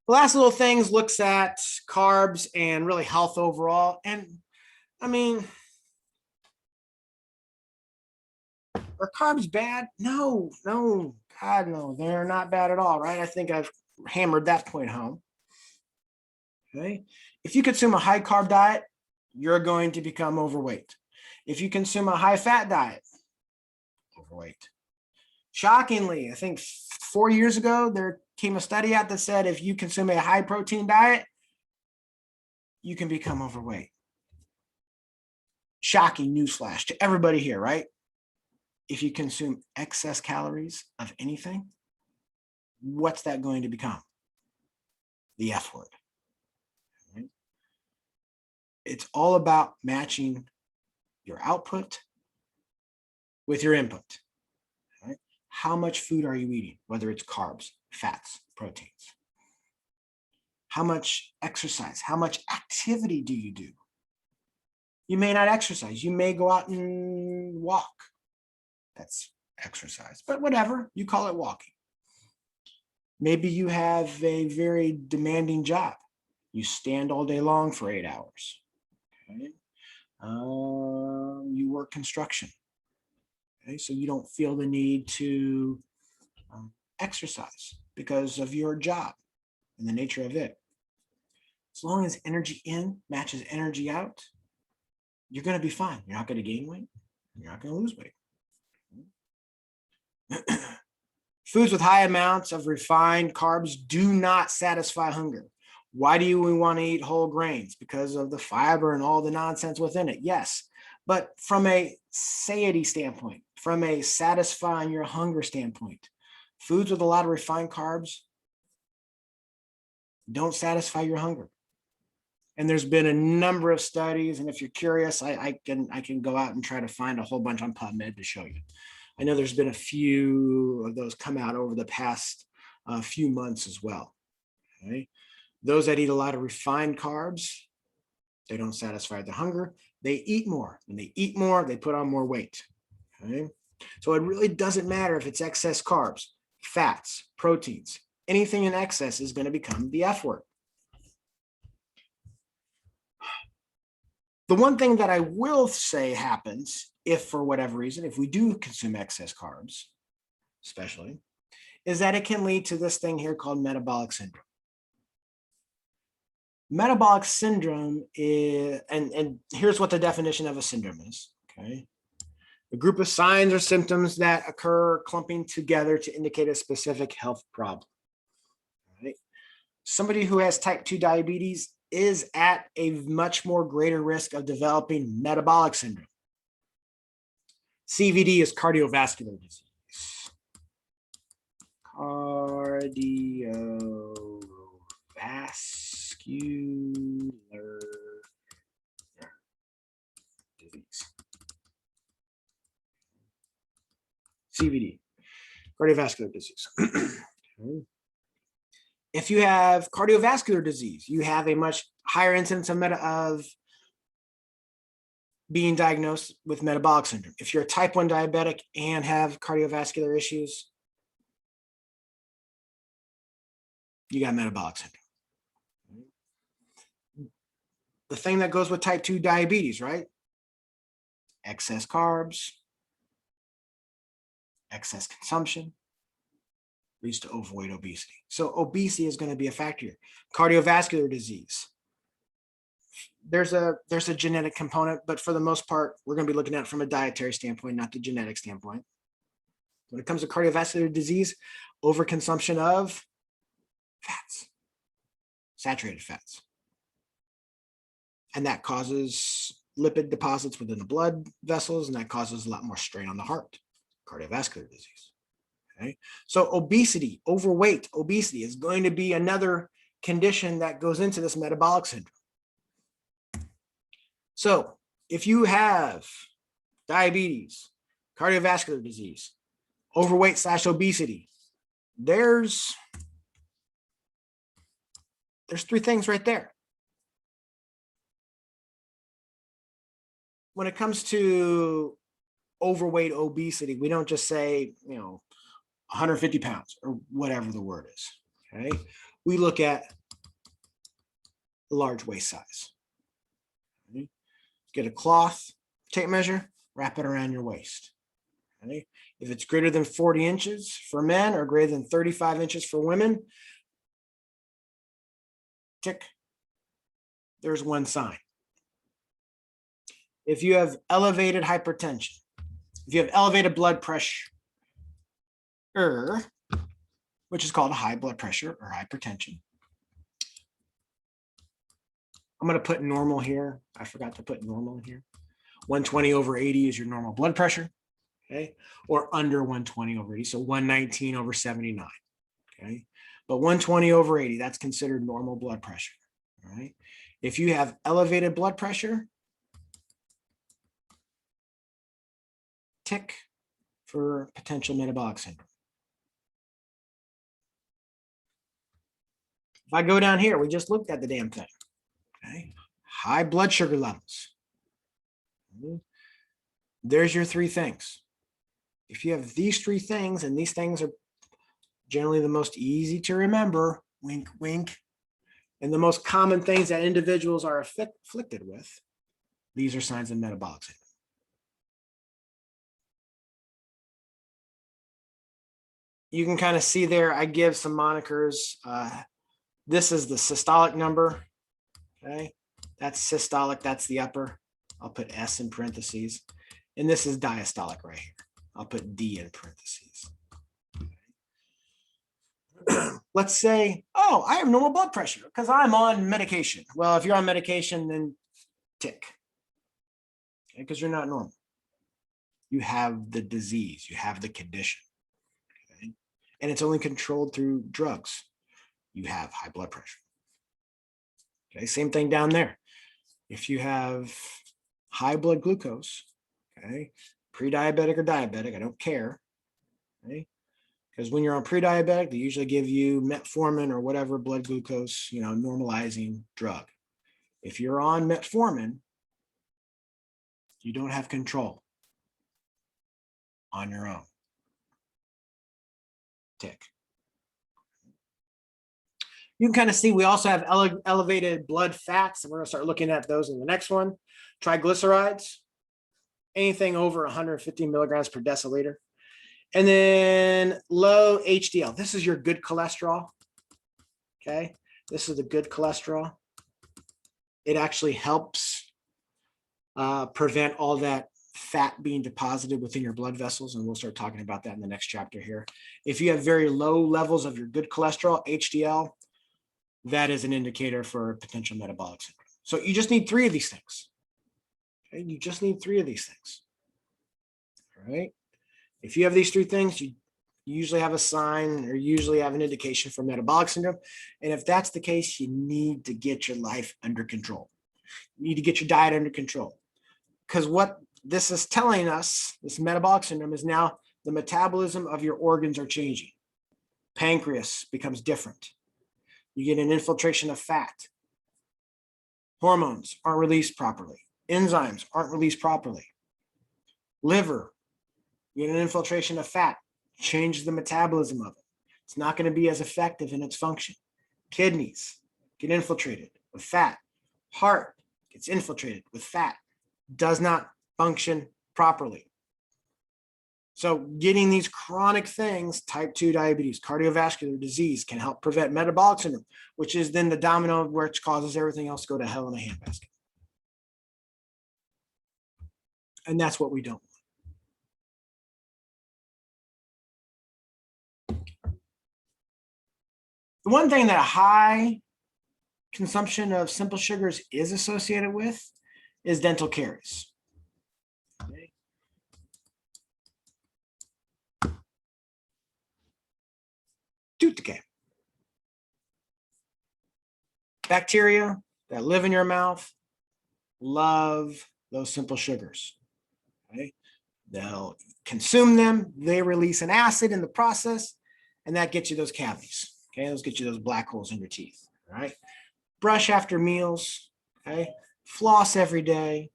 The last little things looks at carbs and really health overall. And I mean, are carbs bad? No, God, no, they're not bad at all, right? I think I've hammered that point home. Okay. If you consume a high carb diet, you're going to become overweight. If you consume a high fat diet, overweight. Shockingly, I think 4 years ago, there came a study out that said if you consume a high protein diet, you can become overweight. Shocking newsflash to everybody here, right? If you consume excess calories of anything, what's that going to become? The F word. Right? It's all about matching your output with your input. Right? How much food are you eating, whether it's carbs, fats, proteins? How much exercise, how much activity do you do? You may not exercise. You may go out and walk. That's exercise, but whatever, you call it walking. Maybe you have a very demanding job. You stand all day long for 8 hours. Okay. You work construction. Okay, so you don't feel the need to exercise because of your job and the nature of it. As long as energy in matches energy out, you're going to be fine. You're not going to gain weight. You're not going to lose weight. Foods with high amounts of refined carbs do not satisfy hunger. Why do we want to eat whole grains? Because of the fiber and all the nonsense within it. Yes. But from a satiety standpoint, from a satisfying your hunger standpoint, foods with a lot of refined carbs don't satisfy your hunger. And there's been a number of studies, and if you're curious, I can go out and try to find a whole bunch on PubMed to show you. I know there's been a few of those come out over the past few months as well. Okay? Those that eat a lot of refined carbs, they don't satisfy their hunger. They eat more. When they eat more, they put on more weight. Okay? So it really doesn't matter if it's excess carbs, fats, proteins. Anything in excess is going to become the F word. The one thing that I will say happens if, for whatever reason, if we do consume excess carbs, especially, is that it can lead to this thing here called metabolic syndrome. Metabolic syndrome is, and here's what the definition of a syndrome is, okay? A group of signs or symptoms that occur clumping together to indicate a specific health problem. Right? Somebody who has type 2 diabetes is at a much more greater risk of developing metabolic syndrome. CVD is cardiovascular disease. Cardiovascular disease. CVD, cardiovascular disease. Okay. If you have cardiovascular disease, you have a much higher incidence of being diagnosed with metabolic syndrome. If you're a type 1 diabetic and have cardiovascular issues, you got metabolic syndrome. The thing that goes with type 2 diabetes, right? Excess carbs, excess consumption leads to overweight, obesity. So obesity is going to be a factor here. Cardiovascular disease. There's a genetic component, but for the most part, we're going to be looking at it from a dietary standpoint, not the genetic standpoint. When it comes to cardiovascular disease, overconsumption of fats, saturated fats. And that causes lipid deposits within the blood vessels, and that causes a lot more strain on the heart, cardiovascular disease. Okay? So obesity, overweight, obesity is going to be another condition that goes into this metabolic syndrome. So if you have diabetes, cardiovascular disease, overweight / obesity, there's 3 things right there. When it comes to overweight, obesity, we don't just say, 150 pounds or whatever the word is. Okay. we look at large waist size. Okay. Get a cloth, tape measure, wrap it around your waist. Okay. If it's greater than 40 inches for men or greater than 35 inches for women, tick, there's one sign. If you have elevated hypertension, if you have elevated blood pressure, which is called high blood pressure or hypertension, I'm going to put normal here. I forgot to put normal here. 120/80 is your normal blood pressure, okay? Or under 120/80, so 119/79, okay? But 120/80, that's considered normal blood pressure, all right? If you have elevated blood pressure, tick for potential metabolic syndrome. If I go down here, we just looked at the damn thing, okay? High blood sugar levels. There's your three things. If you have these three things, and these things are generally the most easy to remember, wink, wink, and the most common things that individuals are afflicted with, these are signs of metabolic syndrome. You can kind of see there, I give some monikers. This is the systolic number, okay? That's systolic, that's the upper. I'll put S in parentheses. And this is diastolic right here. I'll put D in parentheses. Let's say, oh, I have normal blood pressure because I'm on medication. Well, if you're on medication, then tick, okay, because you're not normal. You have the disease, you have the condition, okay? And it's only controlled through drugs. You have high blood pressure. Okay, same thing down there. If you have high blood glucose, okay, pre-diabetic or diabetic, I don't care, okay? Because when you're on pre-diabetic, they usually give you metformin or whatever blood glucose, normalizing drug. If you're on metformin, you don't have control on your own. Tick. You can kind of see we also have elevated blood fats, and we're going to start looking at those in the next one. Triglycerides, anything over 150 milligrams per deciliter. And then low HDL. This is your good cholesterol, okay? This is the good cholesterol. It actually helps prevent all that fat being deposited within your blood vessels, and we'll start talking about that in the next chapter here. If you have very low levels of your good cholesterol, HDL, that is an indicator for potential metabolic syndrome. So you just need 3 of these things. Okay? You just need 3 of these things. All right. If you have these 3 things, you usually have a sign or usually have an indication for metabolic syndrome. And if that's the case, you need to get your life under control. You need to get your diet under control. Because what this is telling us, this metabolic syndrome, is now the metabolism of your organs are changing. Pancreas becomes different. You get an infiltration of fat. Hormones aren't released properly. Enzymes aren't released properly. Liver, you get an infiltration of fat, changes the metabolism of it. It's not going to be as effective in its function. Kidneys get infiltrated with fat. Heart gets infiltrated with fat, does not function properly. So getting these chronic things, type 2 diabetes, cardiovascular disease, can help prevent metabolic syndrome, which is then the domino which causes everything else to go to hell in a handbasket. And that's what we don't want. The one thing that high consumption of simple sugars is associated with is dental caries. Okay. Tooth decay. Bacteria that live in your mouth love those simple sugars. Okay. They'll consume them, they release an acid in the process, and that gets you those cavities. Okay, those get you those black holes in your teeth. All right. Brush after meals. Okay. Floss every day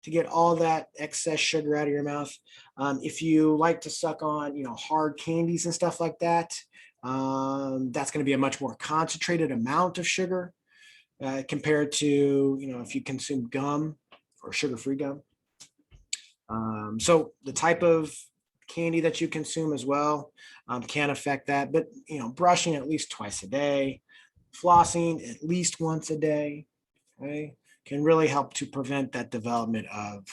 to get all that excess sugar out of your mouth. If you like to suck on, hard candies and stuff like that, That's going to be a much more concentrated amount of sugar compared to, if you consume gum or sugar-free gum. So the type of candy that you consume as well can affect that. But, brushing at least twice a day, flossing at least once a day, okay, can really help to prevent that development of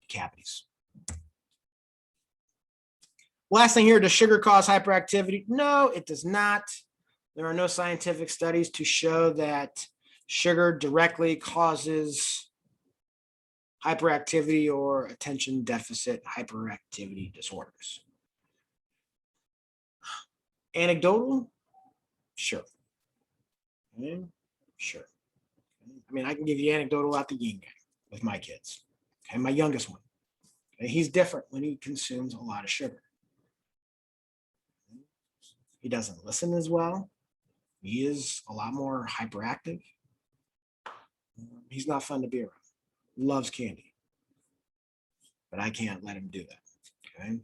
cavities. Last thing here, does sugar cause hyperactivity? No, it does not. There are no scientific studies to show that sugar directly causes hyperactivity or attention deficit hyperactivity disorders. Anecdotal? Sure. Okay. Sure. I mean, I can give you anecdotal out the yin yang with my kids. Okay, my youngest one. Okay? He's different when he consumes a lot of sugar. He doesn't listen as well. He is a lot more hyperactive. He's not fun to be around. Loves candy. But I can't let him do that. Okay.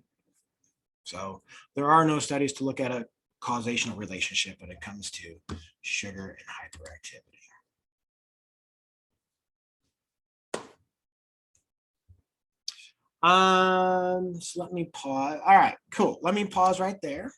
So there are no studies to look at a causational relationship when it comes to sugar and hyperactivity. So let me pause. All right, cool. Let me pause right there.